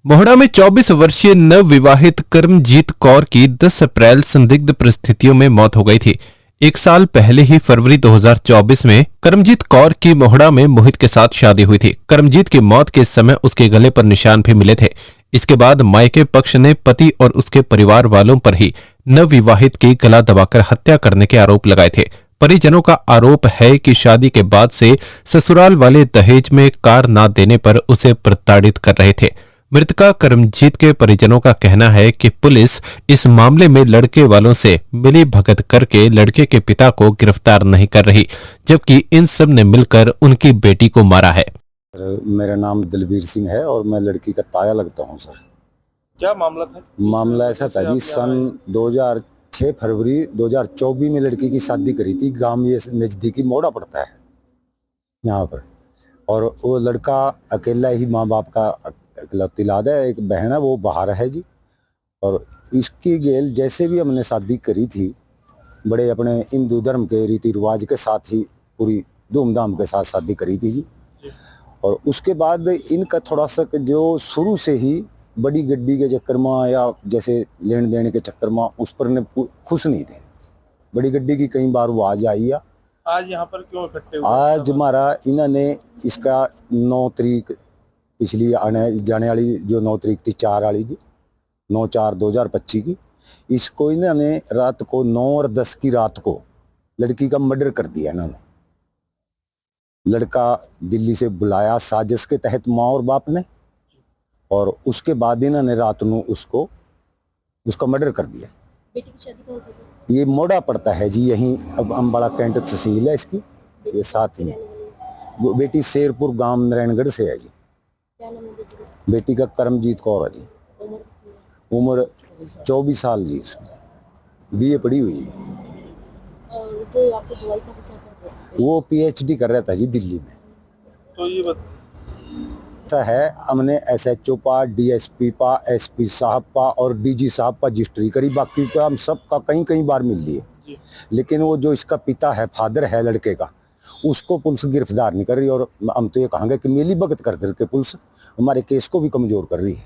मोहड़ा में 24 वर्षीय नवविवाहित कर्मजीत कौर की 10 अप्रैल संदिग्ध परिस्थितियों में मौत हो गई थी। एक साल पहले ही फरवरी 2024 में कर्मजीत कौर की मोहड़ा में मोहित के साथ शादी हुई थी। कर्मजीत की मौत के समय उसके गले पर निशान भी मिले थे। इसके बाद मायके पक्ष ने पति और उसके परिवार वालों पर ही नवविवाहित की गला दबाकर हत्या करने के आरोप लगाए थे। परिजनों का आरोप है कि शादी के बाद से ससुराल वाले दहेज में कार न देने पर उसे प्रताड़ित कर रहे थे। मृतका कर्मजीत के परिजनों का कहना है कि पुलिस इस मामले में लड़के वालों से मिली भगत करके लड़के के पिता को गिरफ्तार नहीं कर रही, जबकि इन सब ने मिलकर उनकी बेटी को मारा है। मेरा नाम दलबीर सिंह है और मैं लड़की का ताया लगता हूं सर। क्या मामला था? मामला ऐसा था जी, सन 2006 फरवरी 2024 में लड़की की शादी करी थी। गांव ये नजदीकी मोड़ा पड़ता है यहाँ पर, और वो लड़का अकेला ही, माँ बाप का इकलौती औलाद है, एक बहन है वो बाहर है जी। और इसकी गेल जैसे भी हमने शादी करी थी, बड़े अपने हिंदू धर्म के रीति रिवाज के साथ ही पूरी धूमधाम के साथ शादी करी थी जी। और उसके बाद इनका थोड़ा सा जो शुरू से ही बड़ी गड्डी के चक्कर में या जैसे लेन देन के चक्कर में उस पर ने खुश नहीं थे। बड़ी गड्डी की कई बार वो आज आई है। आज यहाँ पर क्यों इकट्ठे हुए? आज हमारा इन्होंने इसका 9 तारीख पिछली आने जाने वाली जो 9 तारीख थी 4 वाली जी, 9/4/2025 की, इसको इन्होंने रात को 9 और 10 की रात को लड़की का मर्डर कर दिया इन्होंने। लड़का दिल्ली से बुलाया साजिश के तहत माँ और बाप ने, और उसके बाद इन्होंने रात को उसका मर्डर कर दिया। बेटी की शादी कहाँ की थी? ये मोड़ा पड़ता है जी, यहीं अब अम्बाड़ा कैंट तहसील है इसकी, ये साथ ही है। वो बेटी शेरपुर गांव नारायणगढ़ से है जी। क्या नाम है बेटी का? बेटी का कर्मजीत कौर है जी। उम्र कितनी है? उम्र 24 साल जी, उसकी बीए पढ़ी हुई है। और जो आपको दवाई था वो क्या करते थे? वो पीएचडी कर रहा था जी दिल्ली में। तो ये ऐसा है, हमने एसएचओ पा, डीएसपी पा, एसपी साहब पा और डीजी साहब पा रजिस्ट्री करी। बाकी तो हम सबका कई बार मिल लिए, लेकिन वो जो इसका पिता है, फादर है लड़के का, उसको पुलिस गिरफ्तार नहीं कर रही। और हम तो ये कहेंगे कि मिली भगत कर करके पुलिस हमारे केस को भी कमजोर कर रही है।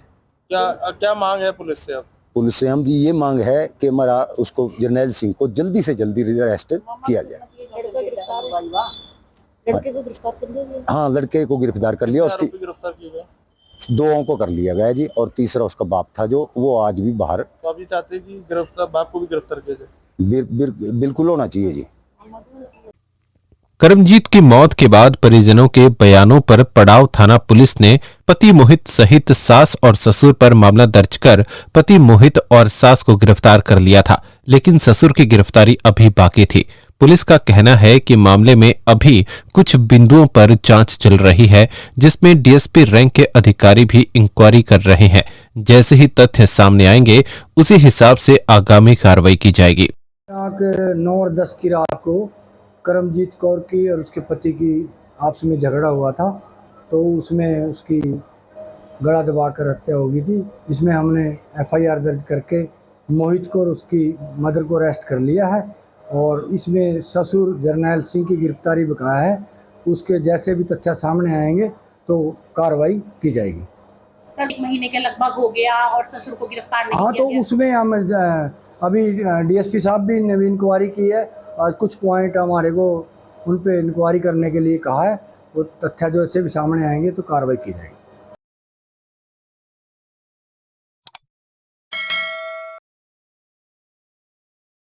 क्या मांग है पुलिस से? अब पुलिस से हम जी ये मांग है कि हमारा उसको जर्नैल सिंह को जल्दी से जल्दी अरेस्ट किया जाए। लड़के को गिरफ्तार कर लिया गया? हाँ, लड़के को गिरफ्तार कर लिया। उसकी गिरफ्तार किए गए? 2 को कर लिया गया जी, और तीसरा उसका बाप था जो वो आज भी बाहर। तो अभी चाहते हैं कि गिरफ्तार बाप को भी गिरफ्तार किया जाए। बिल्कुल होना चाहिए जी। कर्मजीत की मौत के बाद परिजनों के बयानों पर पड़ाव थाना पुलिस ने पति मोहित सहित सास और ससुर पर मामला दर्ज कर पति मोहित और सास को गिरफ्तार कर लिया था, लेकिन ससुर की गिरफ्तारी अभी बाकी थी। पुलिस का कहना है कि मामले में अभी कुछ बिंदुओं पर जांच चल रही है, जिसमें डीएसपी रैंक के अधिकारी भी इंक्वायरी कर रहे हैं। जैसे ही तथ्य सामने आएंगे उसी हिसाब से आगामी कार्रवाई की जाएगी। 9 और 10 की रात को कर्मजीत कौर की और उसके पति की आपस में झगड़ा हुआ था, तो उसमें उसकी गला दबाकर हत्या हो गई थी। इसमें हमने एफआईआर दर्ज करके मोहित को और उसकी मदर को अरेस्ट कर लिया है, और इसमें ससुर जर्नैल सिंह की गिरफ्तारी बकाया है। उसके जैसे भी तथ्य सामने आएंगे तो कार्रवाई की जाएगी। सर 1 महीने के लगभग हो गया और ससुर को गिरफ्तार नहीं हाँ, किया तो गया। उसमें हम अभी डीएसपी साहब भी ने इंक्वायरी की है, और कुछ पॉइंट हमारे को उन पे इंक्वायरी करने के लिए कहा है। वो तथ्य जो ऐसे भी सामने आएंगे तो कार्रवाई की जाएगी।